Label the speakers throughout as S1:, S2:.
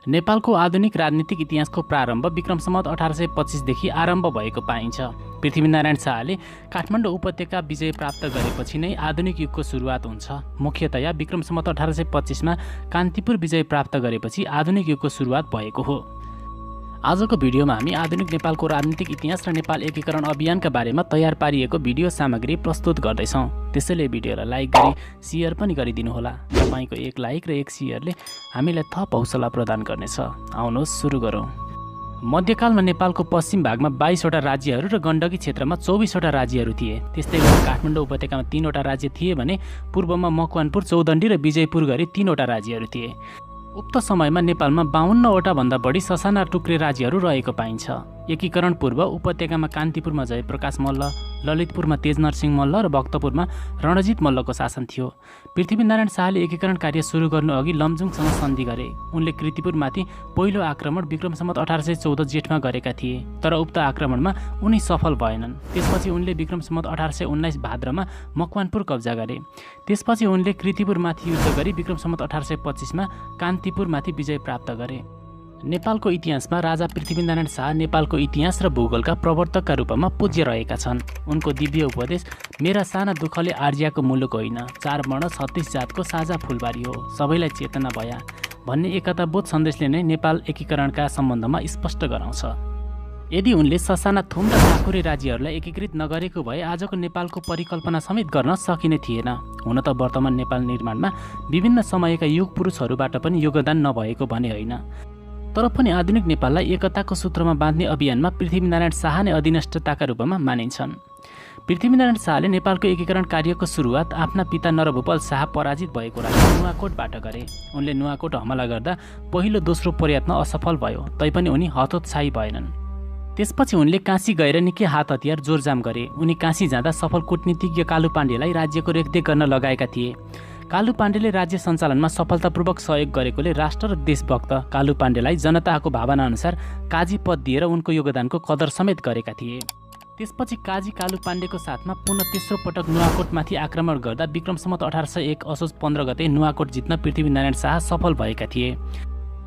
S1: नेपालको आधुनिक राजनीतिक इतिहासको प्रारम्भ विक्रम सम्वत 1825 देखि आरम्भ भएको पाइन्छ। पृथ्वीनारायण शाहले काठमाडौँ उपत्यका विजय प्राप्त गरेपछि नै आधुनिक युगको सुरुवात हुन्छ। मुख्यतया विक्रम सम्वत 1825 मा कान्तिपुर विजय प्राप्त गरेपछि आधुनिक युगको सुरुवात भएको हो। आजको भिडियोमा हामी आधुनिक नेपालको राजनीतिक इतिहास र नेपाल एकीकरण अभियानका बारेमा तयार पारिएको भिडियो सामग्री प्रस्तुत गर्दैछौँ। त्यसैले भिडियोलाई लाइक गरी सेयर पनि गरिदिनुहोला। तपाईको एक लाइक र एक सेयरले हामीलाई थप हौसला प्रदान गर्नेछ। आउनुहोस् सुरु गरौँ। मध्यकालमा नेपालको पश्चिम भागमा 22 वटा राज्यहरू र गण्डकी क्षेत्रमा 24 वटा राज्यहरू थिए। त्यस्तै गरी काठमाडौँ उपत्यकामा 3 वटा राज्य थिए भने पूर्वमा मकवानपुर, चौदण्डी र विजयपुर गरी 3 वटा राज्यहरू थिए। उक्त समयमा नेपालमा 52 वटा भन्दा बढी ससाना टुक्रे राज्यहरू रहेको पाइन्छ। एकीकरण पूर्व उपत्यकामा कान्तिपुरमा जयप्रकाश मल्ल, ललितपुरमा तेजनरसिंह मल्ल र भक्तपुरमा रणजित मल्लको शासन थियो। पृथ्वीनारायण शाहले एकीकरण कार्य सुरु गर्नु अघि लमजुङसँग सन्धि गरे। उनले कृतिपुरमाथि पहिलो आक्रमण विक्रम सम्वत 1814 जेठमा गरेका थिए, तर उक्त आक्रमणमा उनी सफल भएनन्। त्यसपछि उनले विक्रम सम्वत 1819 भाद्रमा मकवानपुर कब्जा गरे। त्यसपछि उनले कृतिपुरमाथि युद्ध गरी विक्रम सम्वत 1825 मा कान्तिपुरमाथि विजय प्राप्त गरे। नेपालको इतिहासमा राजा पृथ्वीनारायण शाह नेपालको इतिहास र भूगोलका प्रवर्तकका रूपमा पूज्य रहेका छन्। उनको दिव्य उपदेश मेरा साना दुःखले आर्जियाको मुलुक होइन, 4 वर्ण 36 जातको साझा फुलबारी हो, सबैलाई चेतना भया भन्ने एकताबोध सन्देशले नै नेपाल एकीकरणका सम्बन्धमा स्पष्ट गराउँछ। यदि उनले ससाना थुम र ठाकुरे राज्यहरूलाई एकीकृत नगरेको भए आजको नेपालको परिकल्पना समेत गर्न सकिने थिएन। हुन त वर्तमान नेपाल निर्माणमा विभिन्न समयका युग पुरुषहरूबाट पनि योगदान नभएको भने होइन, तर पनि आधुनिक नेपाललाई एकताको सूत्रमा बाँध्ने अभियानमा पृथ्वीनारायण शाह नै अधिनष्टताका रूपमा मानिन्छन्। पृथ्वीनारायण शाहले नेपालको एकीकरण कार्यको सुरुवात आफ्ना पिता नरभूपाल शाह पराजित भएको राज्य नुवाकोटबाट गरे। उनले नुवाकोट हमला गर्दा पहिलो दोस्रो प्रयत्न असफल भयो, तैपनि उनी हतोत्साही भएनन्। त्यसपछि उनले काशी गएर निकै हात हतियार जोरजाम गरे। उनी काशी जाँदा सफल कूटनीतिज्ञ कालु पाण्डेलाई राज्यको रेखदेख गर्न लगाएका थिए। कालु पाण्डेले राज्य सञ्चालनमा सफलतापूर्वक सहयोग गरेकोले राष्ट्र र देशभक्त कालु पाण्डेलाई जनताको भावना अनुसार काजी पद दिएर उनको योगदानको कदर समेत गरेका थिए। त्यसपछि काजी कालु पाण्डेको साथमा पुनः तेस्रो पटक नुवाकोटमाथि आक्रमण गर्दा विक्रम सम्वत 1801 असोज 15 गते नुवाकोट जित्न पृथ्वीनारायण शाह सफल भएका थिए।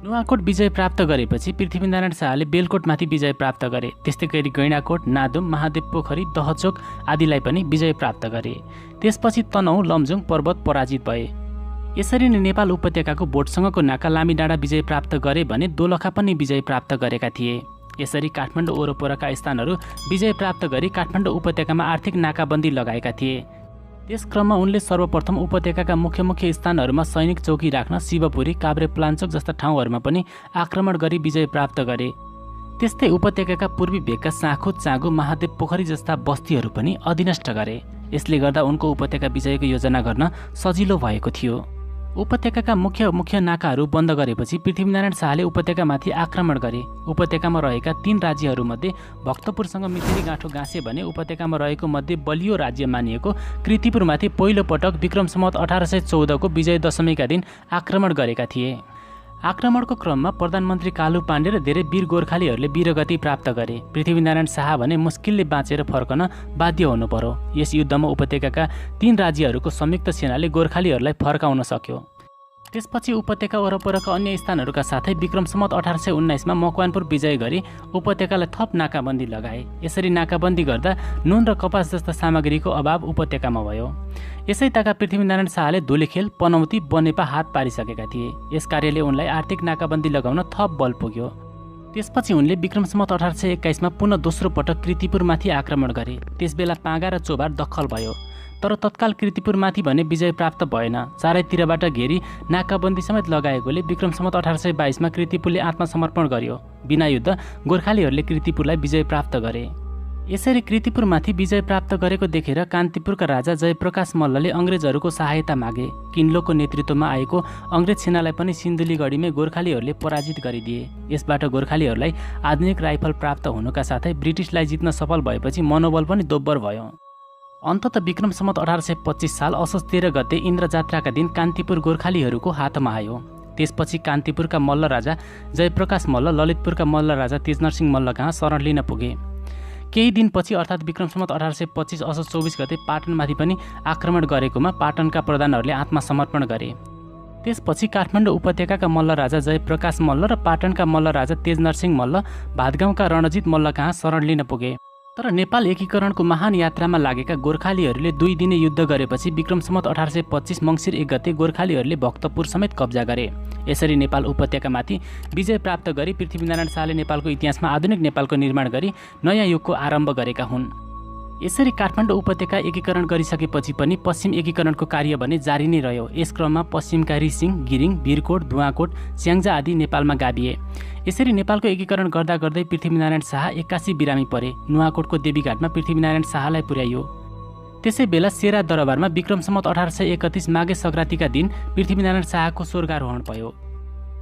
S1: नुवाकोट विजय प्राप्त गरेपछि पृथ्वीनारायण शाहले बेलकोटमाथि विजय प्राप्त गरे। त्यस्तै गरी गैंडाकोट, नादुम, महादेव पोखरी, दहचोक आदिलाई पनि विजय प्राप्त गरे। त्यसपछि तनहुँ, लमजुङ पर्वत पराजित भए। यसरी नै नेपाल उपत्यकाको बोटसँगको नाका लामीडाँडा विजय प्राप्त गरे भने दोलखा पनि विजय प्राप्त गरेका थिए। यसरी काठमाडौँ वरपरका स्थानहरू विजय प्राप्त गरी काठमाडौँ उपत्यकामा आर्थिक नाकाबन्दी लगाएका थिए। त्यस क्रममा उनले सर्वप्रथम उपत्यकाका मुख्य स्थानहरूमा सैनिक चौकी राख्न शिवपुरी, काभ्रेपलाञ्चोक जस्ता ठाउँहरूमा पनि आक्रमण गरी विजय प्राप्त गरे। त्यस्तै उपत्यकाका पूर्वी भेगका साँखु, चाँगु, महादेव पोखरी जस्ता बस्तीहरू पनि अधिनष्ट गरे। यसले गर्दा उनको उपत्यका विजयको योजना गर्न सजिलो भएको थियो। उपत्यकाका मुख्य नाकाहरू बन्द गरेपछि पृथ्वीनारायण शाहले उपत्यकामाथि आक्रमण गरे। उपत्यकामा रहेका 3 राज्यहरूमध्ये भक्तपुरसँग मितेरी गाँठो गाँसे भने उपत्यकामा रहेको मध्ये बलियो राज्य मानिएको कृतिपुरमाथि पहिलो पटक विक्रम सम्वत 1814 को विजय दशमीका दिन आक्रमण गरेका थिए। आक्रमणको क्रममा प्रधानमन्त्री कालु पाण्डे र धेरै वीर गोर्खालीहरूले वीरगति प्राप्त गरे। पृथ्वीनारायण शाह भने मुस्किलले बाँचेर फर्कन बाध्य हुनु पर्यो। यस युद्धमा उपत्यकाका 3 राज्यहरूको संयुक्त सेनाले गोर्खालीहरूलाई फर्काउन सक्यो। त्यसपछि उपत्यका वरपरका अन्य स्थानहरूका साथै विक्रम सम्वत 1819 मा मकवानपुर विजय गरी उपत्यकालाई थप नाकाबन्दी लगाए। यसरी नाकाबन्दी गर्दा नुन र कपास जस्ता सामग्रीको अभाव उपत्यकामा भयो। यसै ताका पृथ्वीनारायण शाहले धुलेखेल, पनौती, बनेपा हात पारिसकेका थिए। यस कार्यले उनलाई आर्थिक नाकाबन्दी लगाउन थप बल पुग्यो। त्यसपछि उनले विक्रम सम्वत 1821 मा पुनः दोस्रो पटक कृतिपुरमाथि आक्रमण गरे। त्यसबेला पाँगा र चोभार दखल भयो, तर तत्काल कृतिपुरमाथि भने विजय प्राप्त भएन। चारैतिरबाट घेरी नाकाबन्दी समेत लगाएकोले विक्रम सम्वत 1822 मा कृतिपुरले आत्मसमर्पण गर्यो। बिना युद्ध गोर्खालीहरूले कृतिपुरलाई विजय प्राप्त गरे। यसरी कृतिपुरमाथि विजय प्राप्त गरेको देखेर कान्तिपुरका राजा जयप्रकाश मल्लले अङ्ग्रेजहरूको सहायता मागे। किन्लोको नेतृत्वमा आएको अङ्ग्रेज सेनालाई पनि सिन्धुलीगढीमै गोर्खालीहरूले पराजित गरिदिए। यसबाट गोर्खालीहरूलाई आधुनिक राइफल प्राप्त हुनुका साथै ब्रिटिसलाई जित्न सफल भएपछि मनोबल पनि दोब्बर भयो। अन्ततः विक्रम सम्वत 1825 साल असोज 13 गते इन्द्रजात्राका दिन कान्तिपुर गोर्खालीहरूको हातमा आयो। त्यसपछि कान्तिपुरका मल्ल राजा जयप्रकाश मल्ल ललितपुरका मल्ल राजा तेजनरसिंह मल्ल कहाँ शरण लिन पुगे। केही दिनपछि अर्थात् विक्रम सम्वत 1825 असोज 24 गते पाटनमाथि पनि आक्रमण गरेकोमा पाटनका प्रधानहरूले आत्मसमर्पण गरे। त्यसपछि काठमाडौँ उपत्यकाका मल्ल राजा जयप्रकाश मल्ल र पाटनका मल्ल राजा तेजनरसिंह मल्ल भातगाउँका रणजित मल्ल कहाँ शरण लिन पुगे। तर नेपाल एकीकरणको महान यात्रामा लागेका गोर्खालीहरूले 2 दिने युद्ध गरेपछि विक्रम सम्वत 1825 मङ्सिर 1 गते गोर्खालीहरूले भक्तपुर समेत कब्जा गरे। यसरी नेपाल उपत्यकामाथि विजय प्राप्त गरी पृथ्वीनारायण शाहले नेपालको इतिहासमा आधुनिक नेपालको निर्माण गरी नयाँ युगको आरम्भ गरेका हुन्। यसरी काठमाडौँ उपत्यका एकीकरण गरिसकेपछि पनि पश्चिम एकीकरणको कार्य भने जारी नै रह्यो। यस क्रममा पश्चिमका रिसिङ, गिरिङ, भिरकोट, धुवाकोट, स्याङ्जा आदि नेपालमा गाभिए। यसरी नेपालको एकीकरण गर्दा गर्दै पृथ्वीनारायण शाह 81 बिरामी परे। नुवाकोटको देवीघाटमा पृथ्वीनारायण शाहलाई पुर्याइयो। त्यसै बेला सेरा दरबारमा विक्रम सम्वत 1831 माघे सङ्क्रान्तिका दिन पृथ्वीनारायण शाहको स्वर्गारोहण भयो।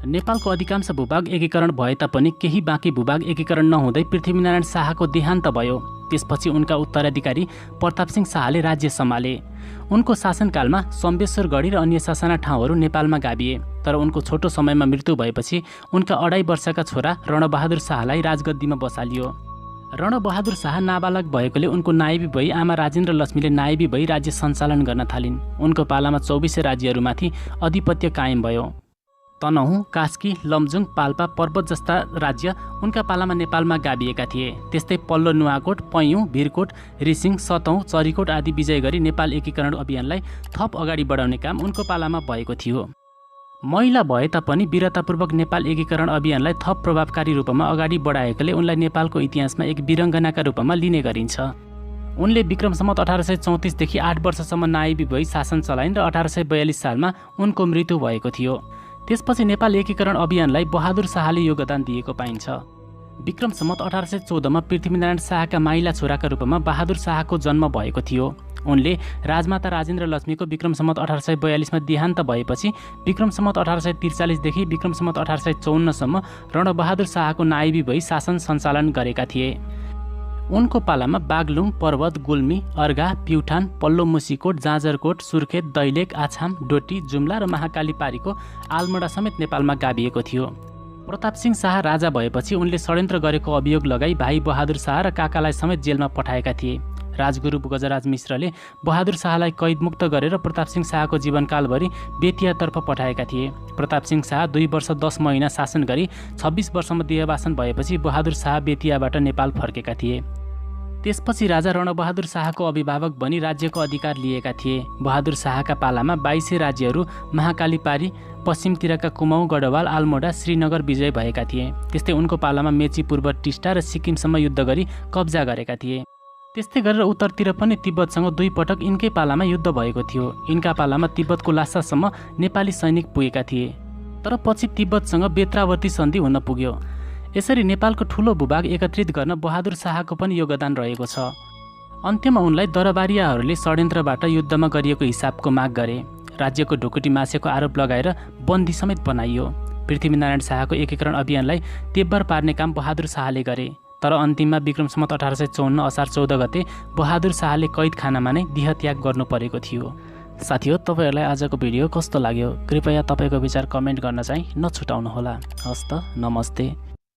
S1: नेपालको अधिकांश भूभाग एकीकरण भए तापनि केही बाँकी भूभाग एकीकरण नहुँदै पृथ्वीनारायण शाहको देहान्त भयो। त्यसपछि उनका उत्तराधिकारी प्रतापसिंह शाहले राज्य सम्हाले। उनको शासनकालमा सम्बेश्वरगढी र अन्य ससाना ठाउँहरू नेपालमा गाभिए। तर उनको छोटो समयमा मृत्यु भएपछि उनका 2.5 वर्षका छोरा रणबहादुर शाहलाई राजगद्दीमा बसालियो। रणबहादुर शाह नाबालक भएकोले उनको नायबी भई आमा राजेन्द्र लक्ष्मीले नायबी भई राज्य सञ्चालन गर्न थालिन्। उनको पालामा 24 राज्यहरूमाथि अधिपत्य कायम भयो। तनहुँ, कास्की, लमजुङ, पाल्पा, पर्वत जस्ता राज्य उनका पालामा नेपालमा गाभिएका थिए। त्यस्तै पल्लो नुवाकोट, पैयुँ, भिरकोट, रिसिङ, सतौँ, चरीकोट आदि विजय गरी नेपाल एकीकरण अभियानलाई थप अगाडि बढाउने काम उनको पालामा भएको थियो। महिला भए तापनि वीरतापूर्वक नेपाल एकीकरण अभियानलाई थप प्रभावकारी रूपमा अगाडि बढाएकोले उनलाई नेपालको इतिहासमा एक वीरङ्गनाका रूपमा लिने गरिन्छ। उनले विक्रम सम्वत 1834 देखि 8 वर्षसम्म नायबी भई शासन चलाइन् र 1842 सालमा उनको मृत्यु भएको थियो। त्यसपछि नेपाल एकीकरण अभियानलाई बहादुर शाहले योगदान दिएको पाइन्छ। विक्रम सम्वत 1814 मा पृथ्वीनारायण शाहका माइला छोराका रूपमा बहादुर शाहको जन्म भएको थियो। उनले राजमाता राजेन्द्र लक्ष्मीको विक्रम सम्वत 1842 मा देहान्त भएपछि विक्रम सम्वत 1843 देखि विक्रम सम्वत 1854 सम्म रणबहादुर शाहको नायबी भई शासन सञ्चालन गरेका थिए। उनको पालामा बागलुङ, पर्वत, गुल्मी, अर्घा, प्युठान, पल्लो मुसिकोट, जाजरकोट, सुर्खेत, दैलेख, आछाम, डोटी, जुम्ला र महाकाली पारीको आलमोडा समेत नेपालमा गाभिएको थियो। प्रतापसिंह शाह राजा भएपछि उनले षड्यन्त्र गरेको अभियोग लगाई भाइ बहादुर शाह र काकालाई समेत जेलमा पठाएका थिए। राजगुरु गजराज मिश्रले बहादुर शाहलाई कैदमुक्त गरेर प्रतापसिंह शाहको जीवनकालभरि बेतियातर्फ पठाएका थिए। प्रतापसिंह शाह 2 वर्ष 10 महिना शासन गरी 26 वर्षमा देहवासन भएपछि बहादुर शाह बेतियाबाट नेपाल फर्केका थिए। त्यसपछि राजा रणबहादुर शाहको अभिभावक बनी राज्यको अधिकार लिएका थिए। बहादुर शाहका पालामा 22 राज्यहरू महाकाली पारी, पश्चिमतिरका कुमाउँ, गढवाल, आलमोडा, श्रीनगर विजय भएका थिए। त्यस्तै उनको पालामा मेची, पूर्व टिस्टा र सिक्किमसम्म युद्ध गरी कब्जा गरेका थिए। त्यस्तै गरेर उत्तरतिर पनि तिब्बतसँग 2 पटक यिनकै पालामा युद्ध भएको थियो। यिनका पालामा तिब्बतको लासासम्म नेपाली सैनिक पुगेका थिए। तर पछि तिब्बतसँग बेत्रावर्ती सन्धि हुन पुग्यो। यसरी नेपालको ठूलो भूभाग एकत्रित गर्न बहादुर शाहको पनि योगदान रहेको छ। अन्त्यमा उनलाई दरबारियाहरूले षड्यन्त्रबाट युद्धमा गरिएको हिसाबको माग गरे। राज्यको ढुकुटी मासेको आरोप लगाएर बन्दी समेत बनाइयो। पृथ्वीनारायण शाहको एकीकरण अभियानलाई तेब्बर पार्ने काम बहादुर शाहले गरे। तर अन्तिममा विक्रम सम्वत 1854 असार 14 गते बहादुर शाहले कैदखानामा नै देहत्याग गर्नु परेको थियो। साथीहो, तपाईहरुलाई आजको भिडियो कस्तो लाग्यो? कृपया तपाईको विचार कमेन्ट गर्न चाहिँ नछुटाउनुहोला। हस्त, नमस्ते।